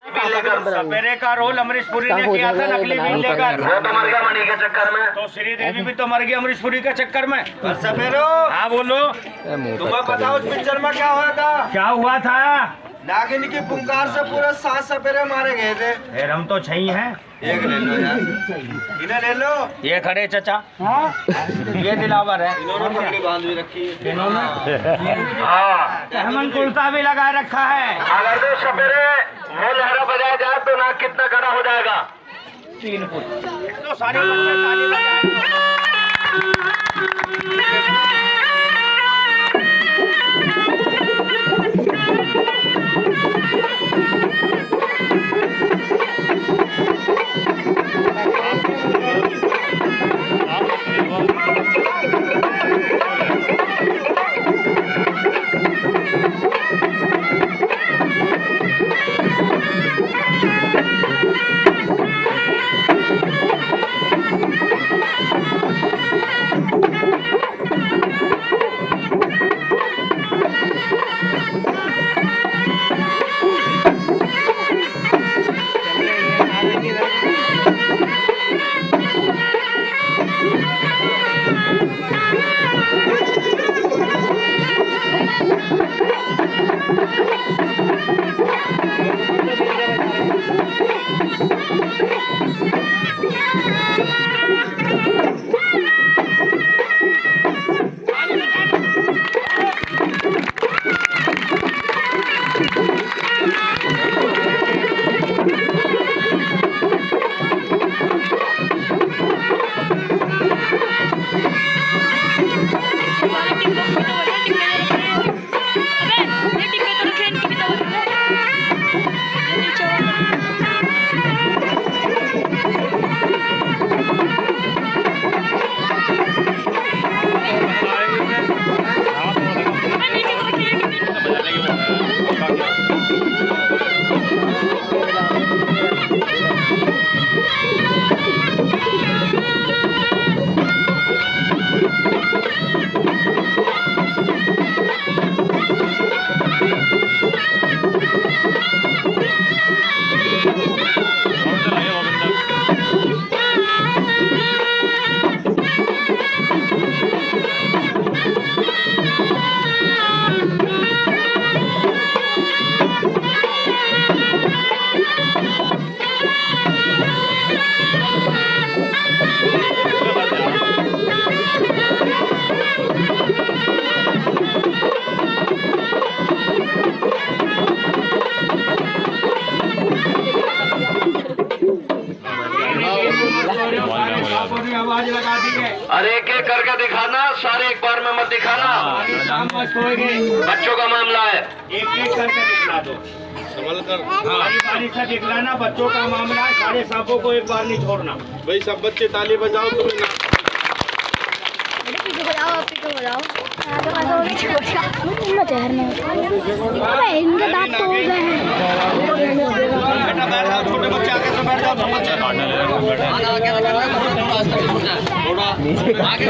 सपेरे का रोल अमरीश पुरी ने किया था नकली बीन लेकर। वो तो मर गया मणि के चक्कर में। तो श्रीदेवी भी तो मर गई अमरीश पुरी के चक्कर में। सपेरो, हाँ बोलो, तुम्हें पता उस पिक्चर में क्या हुआ था? क्या हुआ था? नागिन की पुकार से पूरे 7 सपेरे मारे गए थे। फिर हम तो छही हैं। एक ले लो यार, इन्हें ले लो। ये खड़े चचा, ये दिलावर है। इन्होंने पगड़ी बांध भी रखी है। इन्होंने हाँ, हेमंत कुर्ता भी लगा रखा है। अगर तो सपेरे वो लहरा बजाया जाए तो नाक कितना कड़ा हो जाएगा? 3 फुट। तो सारे बच्चे ताली बजाएंगे। आवाज लगा दी है। अरे एक एक करके दिखाना, सारे एक बार में मत दिखाना। बच्चों का मामला है, एक एक करके दिखला दो। संभल कर। बारी बारी से दिखलाना, बच्चों का मामला है। सारे सांपों को एक बार नहीं छोड़ना। भाई सब बच्चे ताली बजाओ, तुम्हें ना इनके दांत तोड़ रहे हैं। बेटा बैठ जाओ, छोटे बच्चे आगे से बैठ जाओ, सब बच्चे थोड़ा आगे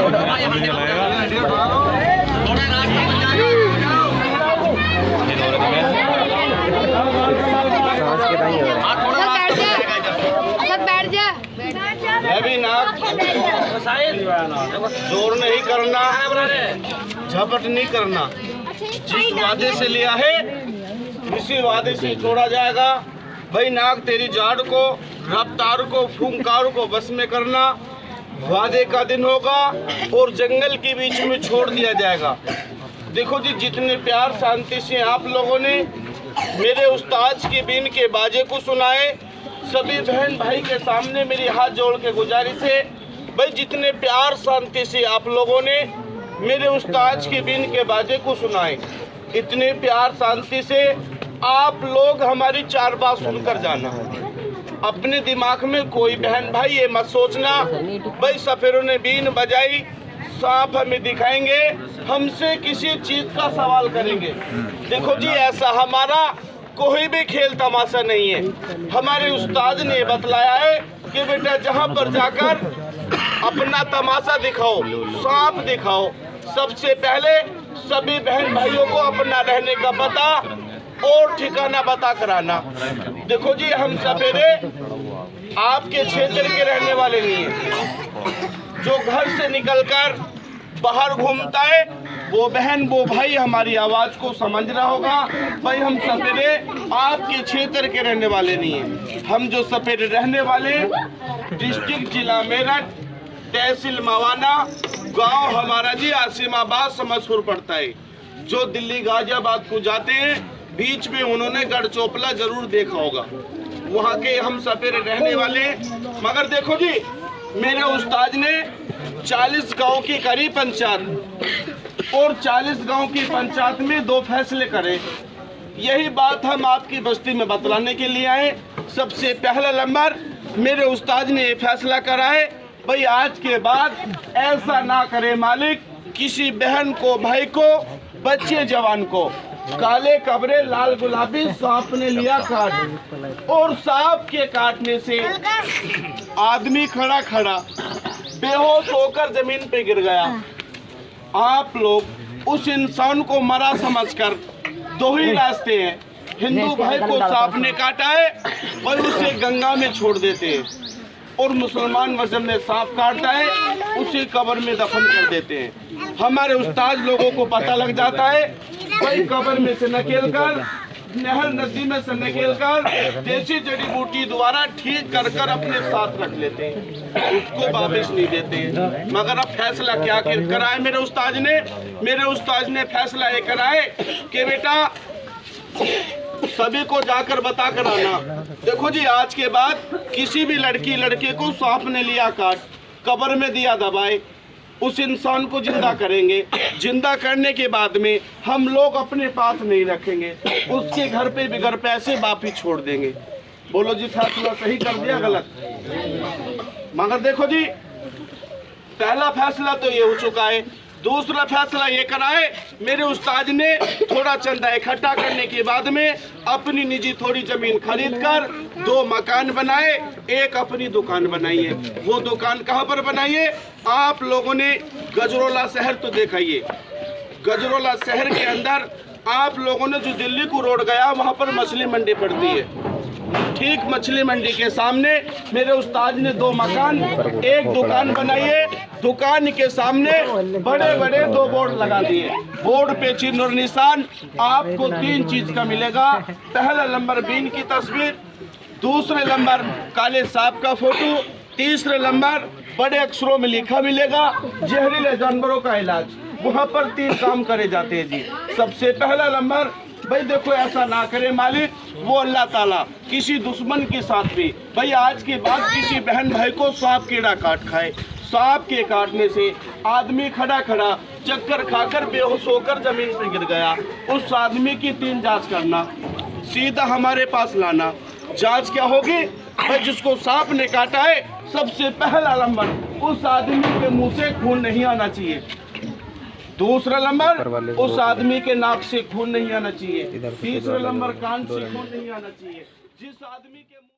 अभी नाक जोर नहीं करना, झपट नहीं करना। जिस वादे से लिया है उसी वादे से छोड़ा जाएगा। भाई नाक तेरी जाड़ को, रफ्तार को, फूंकार को बस में करना। वादे का दिन होगा और जंगल के बीच में छोड़ दिया जाएगा। देखो जी, जितने प्यार शांति से आप लोगों ने मेरे उस्ताद की बीन के बाजे को सुनाए, सभी बहन भाई के सामने मेरी हाथ जोड़ के गुजारिश है, भाई जितने प्यार शांति से आप लोगों ने मेरे उस्ताद की बीन के बाजे को सुनाए, इतने प्यार शांति से आप लोग हमारी 4 बात सुनकर जाना। अपने दिमाग में कोई बहन भाई ये मत सोचना भाई सफेरों ने बीन बजाई, सांप हमें दिखाएंगे, हमसे किसी चीज का सवाल करेंगे। देखो जी, ऐसा हमारा कोई भी खेल तमाशा नहीं है। हमारे उस्ताद ने बतलाया है कि बेटा जहाँ पर जाकर अपना तमाशा दिखाओ, सांप दिखाओ। सबसे पहले सभी बहन भाइयों को अपना रहने का पता और ठिकाना बता कर आना। देखो जी, हम सपेरे आपके क्षेत्र के रहने वाले नहीं हैं। जो घर से निकलकर बाहर घूमता है वो बहन वो भाई हमारी आवाज को समझ रहा होगा। भाई हम सपेरे आपके क्षेत्र के रहने वाले नहीं हैं। हम जो सपेरे रहने वाले, डिस्ट्रिक्ट जिला मेरठ, तहसील मवाना, गांव हमारा जी आसिमाबाद समसपुर पड़ता है। जो दिल्ली गाजियाबाद को जाते हैं, बीच में उन्होंने गढ़चोपला जरूर देखा होगा। वहाँ के हम सपेरे रहने वाले। मगर देखो जी, मेरे उस्ताद ने 40 गांव की करी पंचायत और 40 गांव की पंचायत में 2 फैसले करे। यही बात हम आपकी बस्ती में बतलाने के लिए आए। सबसे पहला नंबर मेरे उस्ताद ने ये फैसला करा है, भाई आज के बाद ऐसा ना करे मालिक, किसी बहन को, भाई को, बच्चे जवान को काले कबरे लाल गुलाबी सांप ने लिया काट, और सांप के काटने से आदमी खड़ा खड़ा बेहोश होकर जमीन पे गिर गया। आप लोग उस इंसान को मरा समझकर 2 ही रास्ते हैं। हिंदू भाई को सांप ने काटा है और उसे गंगा में छोड़ देते हैं, और मुसलमान मजहब में सांप काटता है उसे कब्र में दफन कर देते हैं। हमारे उस्ताद लोगों को पता लग जाता है, भाई कब्र में से नकेल कर, नहर नदी में से नकेल कर देसी जड़ी बूटी द्वारा ठीक कर कर अपने साथ रख लेते हैं, उसको वापस नहीं देते हैं। मगर अब फैसला क्या कराए मेरे उस्ताद ने? मेरे उस्ताद ने फैसला ये कराए कि बेटा सभी को जाकर बता कर आना। देखो जी, आज के बाद किसी भी लड़की लड़के को सांप ने लिया काट, कब्र में दिया दबाए, उस इंसान को जिंदा करेंगे। जिंदा करने के बाद में हम लोग अपने पास नहीं रखेंगे, उसके घर पे बगैर पैसे वापिस छोड़ देंगे। बोलो जी, फैसला सही कर दिया गलत? मगर देखो जी, पहला फैसला तो ये हो चुका है। दूसरा फैसला ये कराए मेरे उस्ताद ने, थोड़ा चंदा इकट्ठा करने के बाद में अपनी निजी थोड़ी जमीन खरीद कर 2 मकान बनाए, एक अपनी दुकान बनाई है। वो दुकान कहाँ पर बनाई है? आप लोगों ने गजरोला शहर तो देखा ही है। गजरोला शहर के अंदर आप लोगों ने जो दिल्ली को रोड गया, वहाँ पर मछली मंडी पड़ती है। ठीक मछली मंडी के सामने मेरे उस्ताद ने 2 मकान, एक दुकान बनाई है। दुकान के सामने बड़े बड़े 2 बोर्ड लगा दिए। बोर्ड पे चिन्ह और निशान आपको 3 चीज का मिलेगा। पहला नंबर बीन की तस्वीर, दूसरे नंबर काले सांप का फोटो, तीसरे नंबर बड़े अक्षरों में लिखा मिलेगा जहरीले जानवरों का इलाज। वहाँ पर 3 काम करे जाते हैं जी। सबसे पहला नंबर, भाई देखो ऐसा ना करे मालिक, वो अल्लाह ताला किसी दुश्मन के साथ भी, भाई आज के बाद किसी बहन भाई को सांप कीड़ा काट खाए। सांप के काटने से आदमी खड़ा खड़ा चक्कर खाकर बेहोश होकर जमीन पर गिर गया, उस आदमी की 3 जांच करना, सीधा हमारे पास लाना। जांच क्या होगी? भाई जिसको सांप ने काटा है, सबसे पहला नंबर उस आदमी के मुंह से खून नहीं आना चाहिए। दूसरा नंबर उस आदमी के नाक से खून नहीं आना चाहिए। तीसरा नंबर कान से खून नहीं आना चाहिए। जिस आदमी के